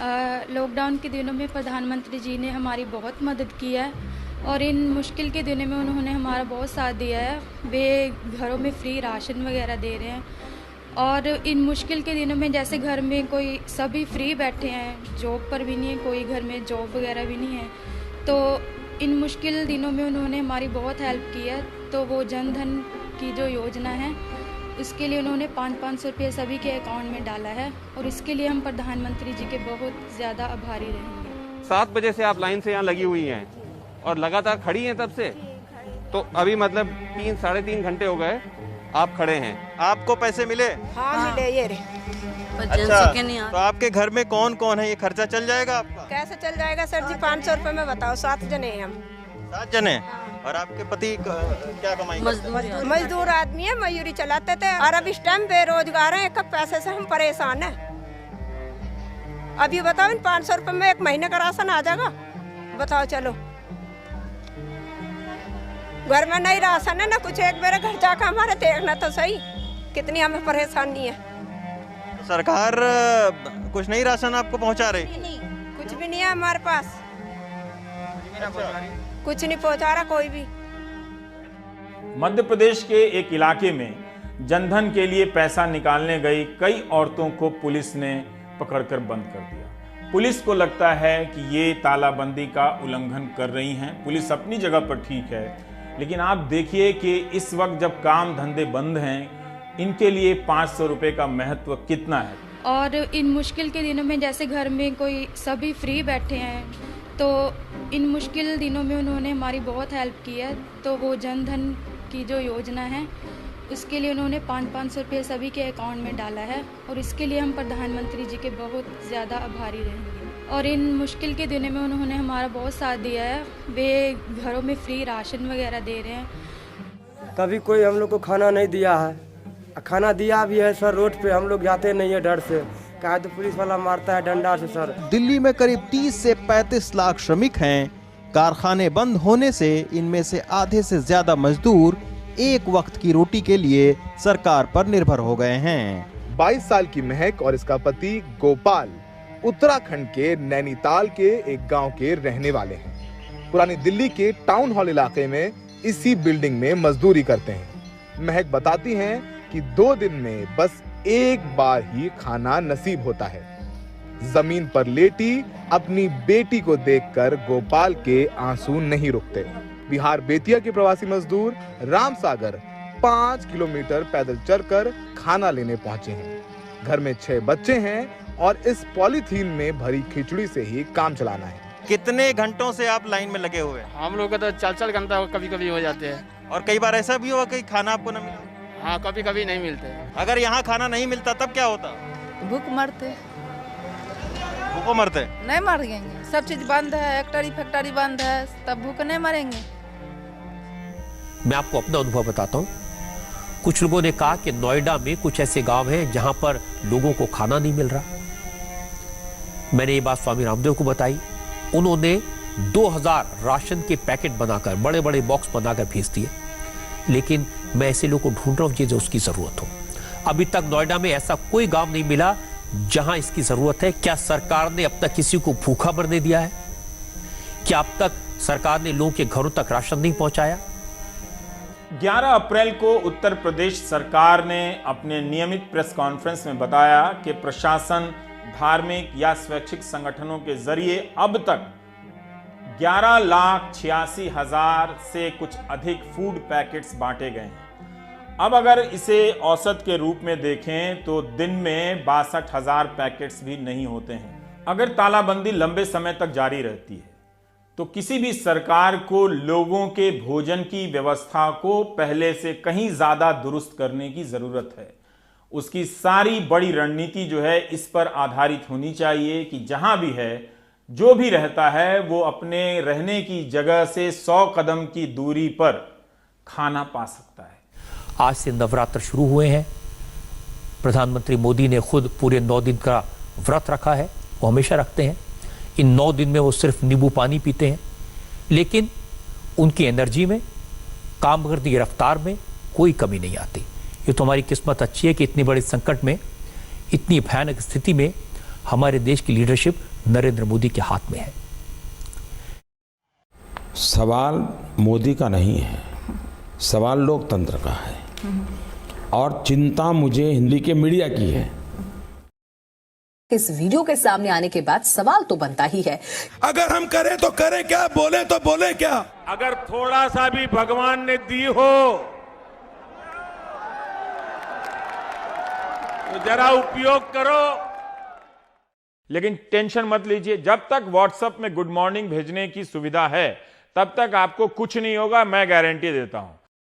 Lockdown के दिनों में प्रधानमंत्री जी ने हमारी बहुत मदद की है और इन मुश्किल के दिनों में उन्होंने हमारा बहुत साथ दिया है। वे घरों में फ्री राशन वगैरह दे रहे हैं और इन मुश्किल के दिनों में जैसे घर में कोई सभी फ्री बैठे हैं, जॉब पर भी नहीं है, कोई घर में जॉब वगैरह भी नहीं है, तो इन मुश्किल दिनों में उन्होंने हमारी बहुत हेल्प की है। तो वो जन धन की जो योजना है उसके लिए उन्होंने 500 रुपये सभी के अकाउंट में डाला है और इसके लिए हम प्रधानमंत्री जी के बहुत ज़्यादा आभारी रहेंगे। 7 बजे से आप लाइन से यहाँ लगी हुई हैं और लगातार खड़ी हैं तब से, तो अभी मतलब 3-3.5 घंटे हो गए आप खड़े हैं। आपको पैसे मिले? हाँ मिले ये रे। अच्छा, तो आपके घर में कौन कौन है? ये खर्चा चल जाएगा आपका? कैसे चल जाएगा सर जी? 500 रुपये में बताओ, 7 जने हैं हम। 7 जने? और आपके पति क्या कमाई? मजदूर आदमी है, मजदूरी चलाते थे और अब इस टाइम बेरोजगार हैं। कब पैसे से हम परेशान हैं। अभी बताओ इन 500 रुपये में 1 महीने का राशन आ जाएगा? बताओ चलो, घर में नहीं राशन है ना कुछ। एक मेरे घर जाकर हमारे देखना तो सही कितनी हमें परेशानी है। सरकार कुछ नहीं राशन आपको पहुंचा रही? कुछ भी नहीं है हमारे पास। कुछ नहीं पहुंचा रहा कोई भी। मध्य प्रदेश के एक इलाके में जनधन के लिए पैसा निकालने गई कई औरतों को पुलिस ने पकड़कर बंद कर दिया। पुलिस को लगता है कि ये तालाबंदी का उल्लंघन कर रही हैं। पुलिस अपनी जगह पर ठीक है, लेकिन आप देखिए कि इस वक्त जब काम धंधे बंद हैं, इनके लिए 500 रुपये का महत्व कितना है। और इन मुश्किल के दिनों में जैसे घर में कोई सभी फ्री बैठे हैं, तो इन मुश्किल दिनों में उन्होंने हमारी बहुत हेल्प की है। तो वो जन धन की जो योजना है उसके लिए उन्होंने 500 रुपये सभी के अकाउंट में डाला है और इसके लिए हम प्रधानमंत्री जी के बहुत ज़्यादा आभारी रहेंगे। और इन मुश्किल के दिनों में उन्होंने हमारा बहुत साथ दिया है। वे घरों में फ्री राशन वगैरह दे रहे हैं। कभी कोई हम लोग को खाना नहीं दिया है, खाना दिया भी है सर, रोड पे हम लोग जाते नहीं है डर से, कहा तो पुलिस वाला मारता है डंडा से सर। दिल्ली में करीब 30 से 35 लाख श्रमिक हैं। कारखाने बंद होने से इनमें से आधे से ज्यादा मजदूर एक वक्त की रोटी के लिए सरकार पर निर्भर हो गए हैं। 22 साल की महक और इसका पति गोपाल उत्तराखंड के नैनीताल के एक गांव के रहने वाले हैं। पुरानी दिल्ली के टाउन हॉल इलाके में इसी बिल्डिंग में मजदूरी करते हैं। महक बताती हैं कि 2 दिन में बस एक बार ही खाना नसीब होता है। जमीन पर लेटी अपनी बेटी को देखकर गोपाल के आंसू नहीं रुकते। बिहार बेतिया के प्रवासी मजदूर राम सागर 5 किलोमीटर पैदल चलकर खाना लेने पहुंचे हैं। घर में 6 बच्चे हैं और इस पॉलीथीन में भरी खिचड़ी से ही काम चलाना है। कितने घंटों से आप लाइन में लगे हुए हैं? हम लोग का तो 4 घंटा कभी कभी हो जाते हैं। और कई बार ऐसा भी हुआ कि खाना आपको न मिला? हाँ, कभी कभी नहीं मिलते। अगर यहाँ खाना नहीं मिलता तब क्या होता? भूख मरते। भूखों मरते? नहीं मरेंगे, सब चीज बंद है, फैक्ट्री बंद है, तब भूख नहीं मरेंगे। मैं आपको अपना अनुभव बताता हूँ। कुछ लोगों ने कहा कि नोएडा में कुछ ऐसे गांव हैं जहां पर लोगों को खाना नहीं मिल रहा। मैंने ये बात स्वामी रामदेव को बताई। उन्होंने 2000 राशन के पैकेट बनाकर, बड़े बड़े बॉक्स बनाकर भेज दिए। लेकिन मैं ऐसे लोगों को ढूंढ रहा हूं जिसे उसकी जरूरत हो। अभी तक नोएडा में ऐसा कोई गांव नहीं मिला जहां इसकी जरूरत है। क्या सरकार ने अब तक किसी को भूखा मरने दिया है? क्या अब तक सरकार ने लोगों के घरों तक राशन नहीं पहुंचाया? 11 अप्रैल को उत्तर प्रदेश सरकार ने अपने नियमित प्रेस कॉन्फ्रेंस में बताया कि प्रशासन, धार्मिक या स्वैच्छिक संगठनों के जरिए अब तक 11,86,000 से कुछ अधिक फूड पैकेट्स बांटे गए हैं। अब अगर इसे औसत के रूप में देखें तो दिन में 62,000 पैकेट्स भी नहीं होते हैं। अगर तालाबंदी लंबे समय तक जारी रहती है तो किसी भी सरकार को लोगों के भोजन की व्यवस्था को पहले से कहीं ज्यादा दुरुस्त करने की जरूरत है। उसकी सारी बड़ी रणनीति जो है इस पर आधारित होनी चाहिए कि जहां भी है, जो भी रहता है, वो अपने रहने की जगह से 100 कदम की दूरी पर खाना पा सकता है। आज से नवरात्र शुरू हुए हैं। प्रधानमंत्री मोदी ने खुद पूरे 9 दिन का व्रत रखा है। वो हमेशा रखते हैं। इन 9 दिन में वो सिर्फ नींबू पानी पीते हैं, लेकिन उनकी एनर्जी में, काम करने की रफ्तार में कोई कमी नहीं आती। ये तो हमारी किस्मत अच्छी है कि इतनी बड़ी संकट में, इतनी भयानक स्थिति में हमारे देश की लीडरशिप नरेंद्र मोदी के हाथ में है। सवाल मोदी का नहीं है, सवाल लोकतंत्र का है और चिंता मुझे हिंदी के मीडिया की है। इस वीडियो के सामने आने के बाद सवाल तो बनता ही है, अगर हम करें तो करें क्या, बोले तो बोले क्या। अगर थोड़ा सा भी भगवान ने दी हो तो जरा उपयोग करो। लेकिन टेंशन मत लीजिए, जब तक व्हाट्सएप में गुड मॉर्निंग भेजने की सुविधा है तब तक आपको कुछ नहीं होगा, मैं गारंटी देता हूं।